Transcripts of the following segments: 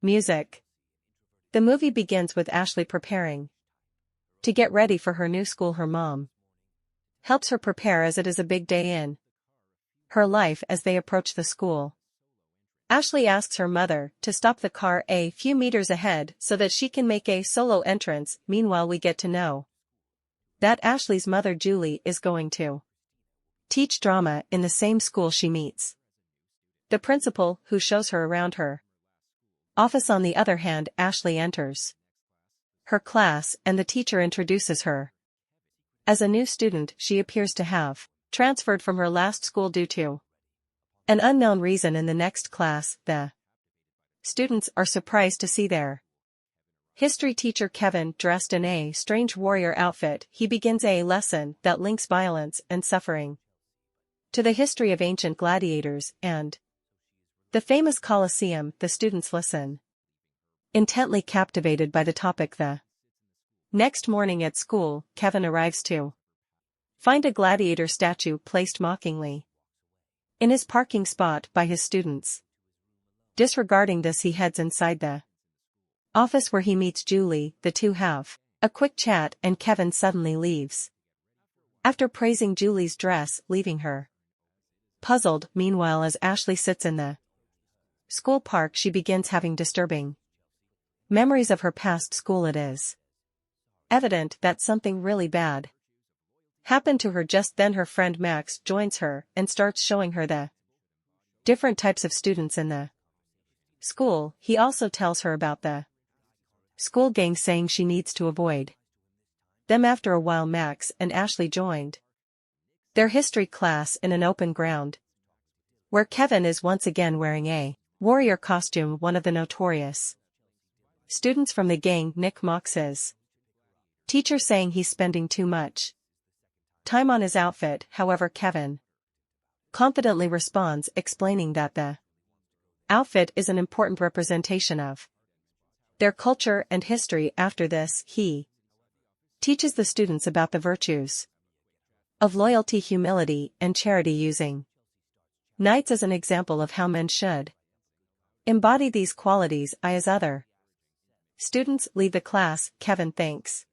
Music. The movie begins with Ashley preparing to get ready for her new school. Her mom helps her prepare as it is a big day in her life. As they approach the school, Ashley asks her mother to stop the car a few meters ahead so that she can make a solo entrance. Meanwhile, we get to know that Ashley's mother, Julie, is going to teach drama in the same school she meets the principal, who shows her around her office. On the other hand, Ashley enters her class and the teacher introduces her as a new student. She appears to have transferred from her last school due to an unknown reason. In the next class, the students are surprised to see their history teacher Kevin dressed in a strange warrior outfit. He begins a lesson that links violence and suffering to the history of ancient gladiators and the famous Colosseum. The students listen intently, captivated by the topic. The next morning at school, Kevin arrives to find a gladiator statue placed mockingly in his parking spot by his students. Disregarding this, he heads inside the office where he meets Julie. The two have a quick chat and Kevin suddenly leaves after praising Julie's dress, leaving her puzzled. Meanwhile, as Ashley sits in the school park, she begins having disturbing memories of her past school. It is evident that something really bad happened to her. Just then her friend Max joins her and starts showing her the different types of students in the school. He also tells her about the school gang, saying she needs to avoid them. After a while, Max and Ashley joined their history class in an open ground, where Kevin is once again wearing a warrior costume. One of the notorious students from the gang, Nick, mocks his teacher, saying he's spending too much time on his outfit. However, Kevin confidently responds, explaining that the outfit is an important representation of their culture and history. After this, he teaches the students about the virtues of loyalty, humility, and charity, using knights as an example of how men should embody these qualities. As other students leave the class, Kevin thanks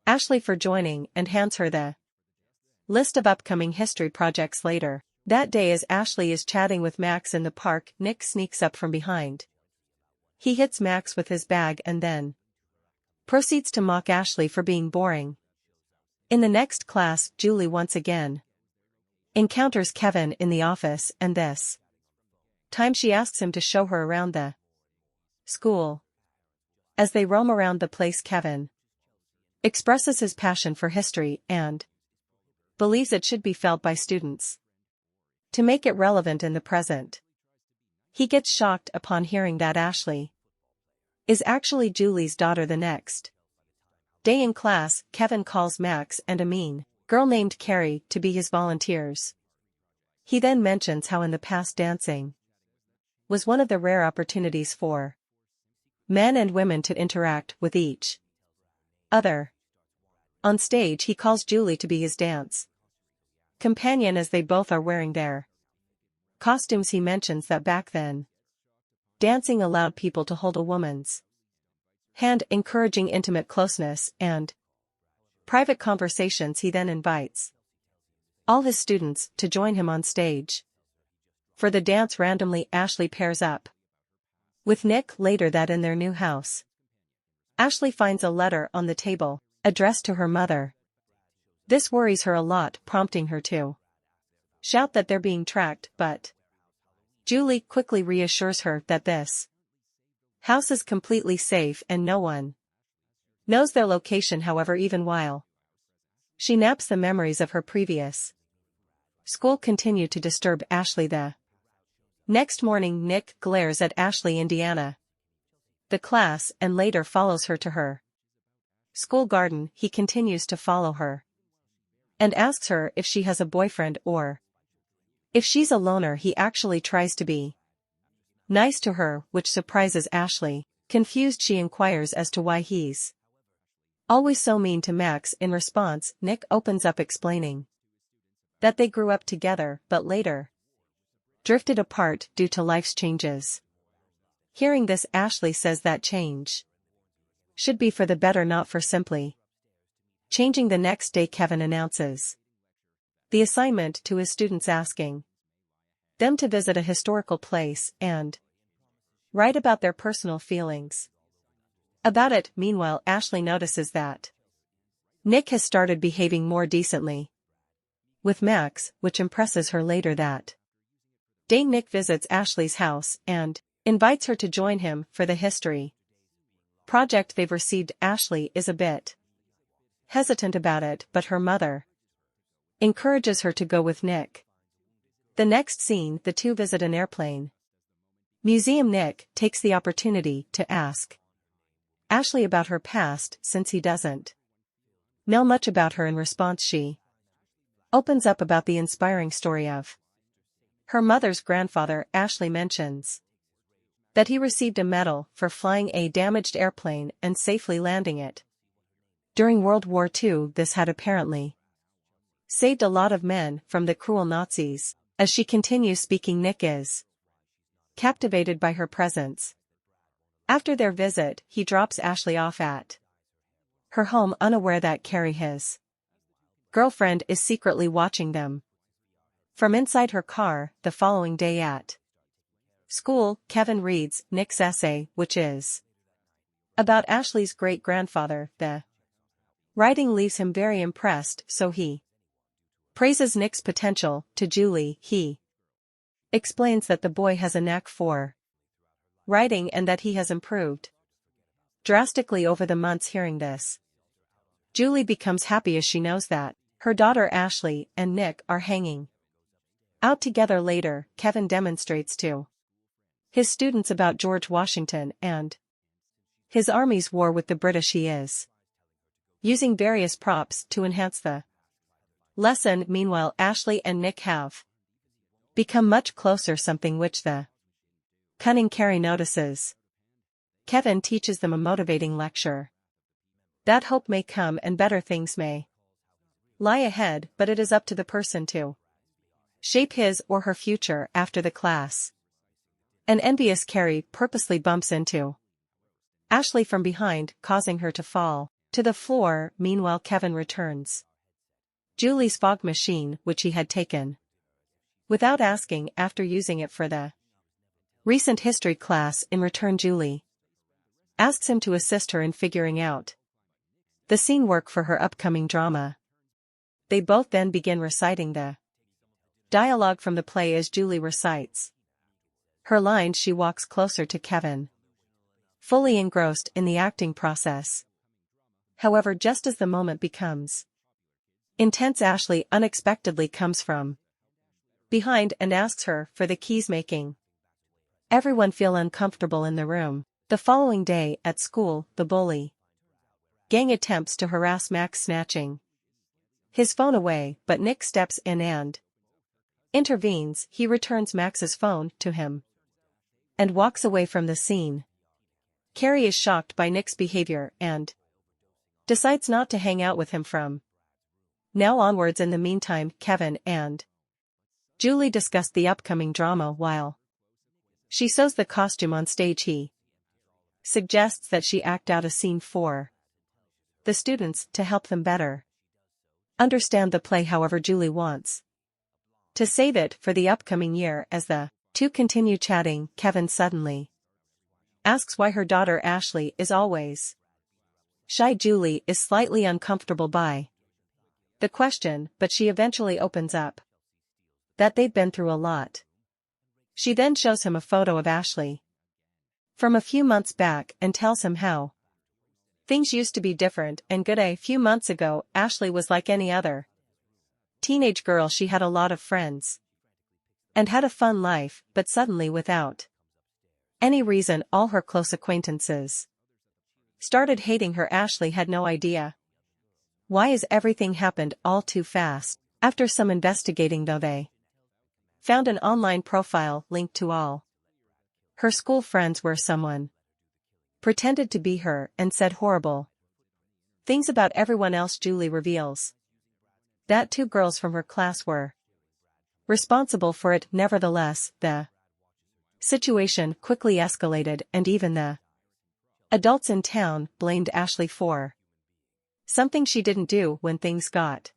Ashley for joining and hands her the list of upcoming history projects. Later that day, as Ashley is chatting with Max in the park, Nick sneaks up from behind. He hits Max with his bag and then proceeds to mock Ashley for being boring. In the next class, Julie once again encounters Kevin in the office, and this time she asks him to show her around the school. As they roam around the place, Kevin expresses his passion for history and believes it should be felt by students to make it relevant in the present. He gets shocked upon hearing that Ashley is actually Julie's daughter. The next day in class, Kevin calls Max and a mean girl named Carrie to be his volunteers. He then mentions how in the past dancing was one of the rare opportunities for men and women to interact with each other. On stage, he calls Julie to be his dance companion as they both are wearing their costumes. He mentions that back then, dancing allowed people to hold a woman's hand, encouraging intimate closeness and private conversations. He then invites all his students to join him on stage for the dance. Randomly, Ashley pairs up with Nick. Later that in their new house, Ashley finds a letter on the table addressed to her mother. This worries her a lot, prompting her to shout that they're being tracked, but Julie quickly reassures her that this house is completely safe and no one knows their location. However, even while she naps, the memories of her previous school continue to disturb Ashley. The next morning, Nick glares at Ashley, Indiana, the class, and later follows her to her school garden. He continues to follow her and asks her if she has a boyfriend or if she's a loner. He actually tries to be nice to her, which surprises Ashley. Confused, she inquires as to why he's always so mean to Max. In response, Nick opens up, explaining that they grew up together but later drifted apart due to life's changes. Hearing this, Ashley says that change should be for the better, not for simply changing. The next day, Kevin announces the assignment to his students, asking them to visit a historical place and write about their personal feelings about it. Meanwhile, Ashley notices that Nick has started behaving more decently with Max, which impresses her. Later that day, Nick visits Ashley's house and invites her to join him for the history project they've received. Ashley is a bit hesitant about it, but her mother encourages her to go with Nick. The next scene, the two visit an airplane museum. Nick takes the opportunity to ask Ashley about her past, since he doesn't know much about her. In response, she opens up about the inspiring story of her mother's grandfather. Ashley mentions that he received a medal for flying a damaged airplane and safely landing it during World War II. This had apparently saved a lot of men from the cruel Nazis. As she continues speaking, Nick is captivated by her presence. After their visit, he drops Ashley off at her home, unaware that Carrie, his girlfriend, is secretly watching them from inside her car. The following day at school, Kevin reads Nick's essay, which is about Ashley's great-grandfather. The writing leaves him very impressed, so he praises Nick's potential. To Julie, he explains that the boy has a knack for writing and that he has improved drastically over the months. Hearing this, Julie becomes happy as she knows that her daughter Ashley and Nick are hanging out together. Later, Kevin demonstrates to his students about George Washington and his army's war with the British. He is using various props to enhance the lesson. Meanwhile, Ashley and Nick have become much closer, something which the cunning Carrie notices. Kevin teaches them a motivating lecture that hope may come and better things may lie ahead, but it is up to the person to shape his or her future. After the class, an envious Carrie purposely bumps into Ashley from behind, causing her to fall to the floor. Meanwhile, Kevin returns Julie's fog machine, which he had taken without asking after using it for the recent history class. In return, Julie asks him to assist her in figuring out the scene work for her upcoming drama. They both then begin reciting the dialogue from the play. As Julie recites her lines, she walks closer to Kevin, fully engrossed in the acting process. However, just as the moment becomes intense, Ashley unexpectedly comes from behind and asks her for the keys, making everyone feel uncomfortable in the room. The following day, at school, the bully gang attempts to harass Max, snatching his phone away, but Nick steps in and intervenes. He returns Max's phone to him and walks away from the scene. Carrie is shocked by Nick's behavior and decides not to hang out with him from now onwards. In the meantime, Kevin and Julie discuss the upcoming drama. While she sews the costume on stage, he suggests that she act out a scene for the students to help them better understand the play. However, Julie wants to save it for the upcoming year. As the two continue chatting, Kevin suddenly asks why her daughter Ashley is always shy. Julie is slightly uncomfortable by the question, but she eventually opens up that they've been through a lot. She then shows him a photo of Ashley from a few months back and tells him how things used to be different and good. A few months ago, Ashley was like any other teenage girl. She had a lot of friends and had a fun life, but suddenly, without any reason, all her close acquaintances started hating her. Ashley had no idea why, as everything happened all too fast. After some investigating, though, they found an online profile linked to all her school friends where someone pretended to be her and said horrible things about everyone else. Julie reveals that 2 girls from her class were responsible for it. Nevertheless, the Situation quickly escalated and even the adults in town blamed Ashley for something she didn't do. When things got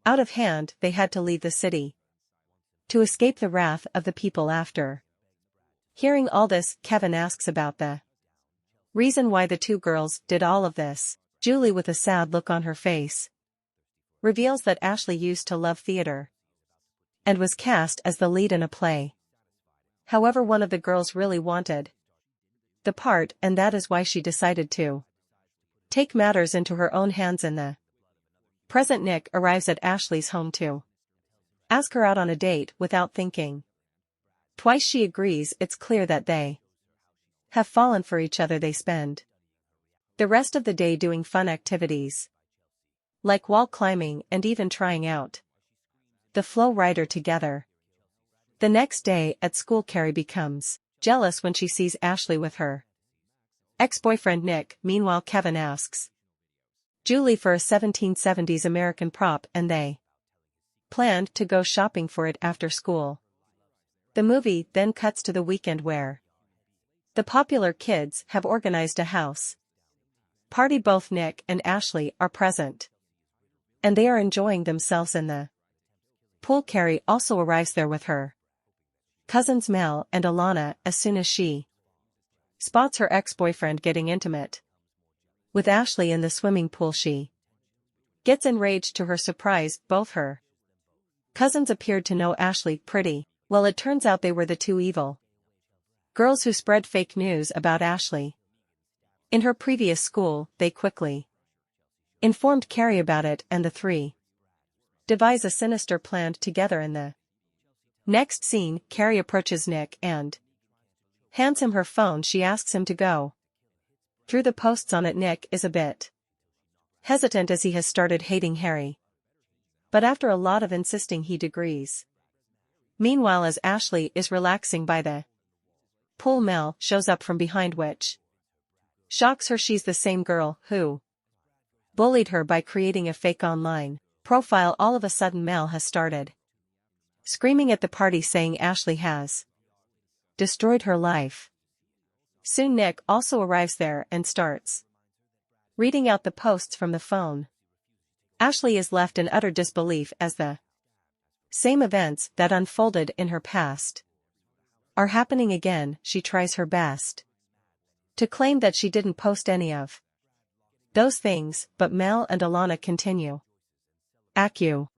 out of hand, they had to leave the city to escape the wrath of the people. After hearing all this, Kevin asks about the reason why the two girls did all of this. Julie, with a sad look on her face, reveals that Ashley used to love theater and was cast as the lead in a play. However, one of the girls really wanted the part, and that is why she decided to take matters into her own hands. In the present, Nick arrives at Ashley's home to ask her out on a date. Without thinking twice, she agrees. It's clear that they have fallen for each other. They spend the rest of the day doing fun activities like wall climbing and even trying out the flow rider together. The next day at school, Carrie becomes jealous when she sees Ashley with her ex-boyfriend Nick. Meanwhile, Kevin asks Julie for a 1770s American prop, and they planned to go shopping for it after school. The movie then cuts to the weekend, where the popular kids have organized a house party. Both Nick and Ashley are present, and they are enjoying themselves in the pool. Carrie also arrives there with her cousins Mel and Alana. As soon as she spots her ex-boyfriend getting intimate with Ashley in the swimming pool, she gets enraged. To her surprise, both her cousins appeared to know Ashley pretty well. It turns out they were the two evil girls who spread fake news about Ashley in her previous school. They quickly informed Carrie about it, and the three devise a sinister plan together. In the next scene, Carrie approaches Nick and hands him her phone. She asks him to go through the posts on it. Nick is a bit hesitant as he has started hating Harry, but after a lot of insisting, he agrees. Meanwhile, as Ashley is relaxing by the pool, Mel shows up from behind, which shocks her. She's the same girl who bullied her by creating a fake online profile. All of a sudden, Mel has started screaming at the party, saying Ashley has destroyed her life. Soon Nick also arrives there and starts reading out the posts from the phone. Ashley is left in utter disbelief, as the same events that unfolded in her past are happening again. She tries her best to claim that she didn't post any of those things, but Mel and Alana continue accusing